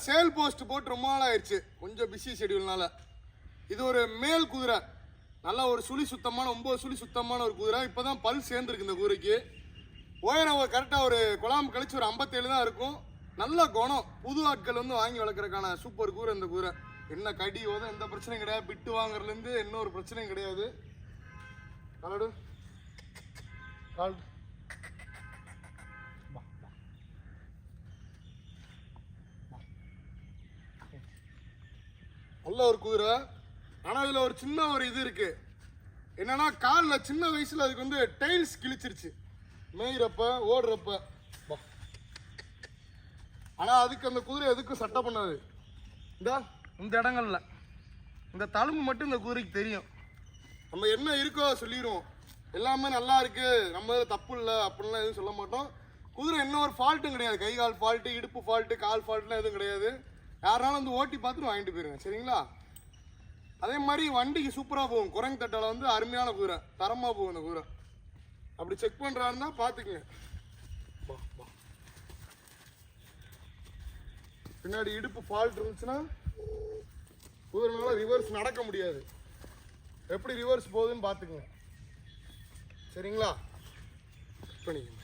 Sale post போட்டு ரொம்ப நாள் ஆயிடுச்சு, கொஞ்சம் பிஸி ஷெடியூல்னால. இது ஒரு மேல் குதிரை, நல்லா ஒரு சுழி சுத்தமான 9 சுழி சுத்தமான ஒரு குதிரை. இப்போதான் பல் சேர்ந்துருக்கு இந்த குதிரைக்கு. உயரம் கரெக்டாக ஒரு குழாம் கழிச்சு ஒரு 57 தான் இருக்கும். நல்ல குணம். புது ஆட்கள் வந்து வாங்கி வளர்க்குறதுக்கான சூப்பர் குதிரை இந்த குதிரை. என்ன கடி ஓத எந்த பிரச்சனையும் கிடையாது. பிட்டு வாங்குறதுலேருந்து என்ன ஒரு பிரச்சனையும் கிடையாது. காலடு கால் நல்ல ஒரு குதிரை. ஆனால் இதில் ஒரு சின்ன ஒரு இது இருக்கு. என்னன்னா காலில் சின்ன வயசுல அதுக்கு வந்து டைல்ஸ் கிழிச்சிருச்சு மேயிறப்ப ஓடுறப்ப. ஆனால் அதுக்கு அந்த குதிரை எதுக்கும் சட்டை பண்ணாது. இந்த இடங்கள்ல இந்த தழும்பு மட்டும் இந்த குதிரைக்கு தெரியும். நம்ம என்ன இருக்கோ சொல்லிடுவோம், எல்லாமே நல்லா இருக்கு, நம்ம தப்பு இல்லை அப்படின்லாம் எதுவும் சொல்ல மாட்டோம். குதிரை என்ன ஒரு ஃபால்ட்டும் கிடையாது. கை கால் ஃபால்ட்டு, இடுப்பு ஃபால்ட்டு, கால் ஃபால்ட்லாம் எதுவும் கிடையாது. யாராலும் வந்து ஓட்டி பார்த்துட்டு வாங்கிட்டு போயிருங்க, சரிங்களா? அதே மாதிரி வண்டிக்கு சூப்பராக போகும். குரங்கு தட்டால வந்து அருமையான குதிரை, தரமாக போகும் இந்த குதிரை. அப்படி செக் பண்ணுறாருன்னா பார்த்துக்குங்க. பின்னாடி இடுப்பு ஃபால்ட் இருந்துச்சுன்னா குதிரைனால ரிவர்ஸ் நடக்க முடியாது. எப்படி ரிவர்ஸ் போகுதுன்னு பார்த்துக்குங்க, சரிங்களா? பண்ணிக்கங்க.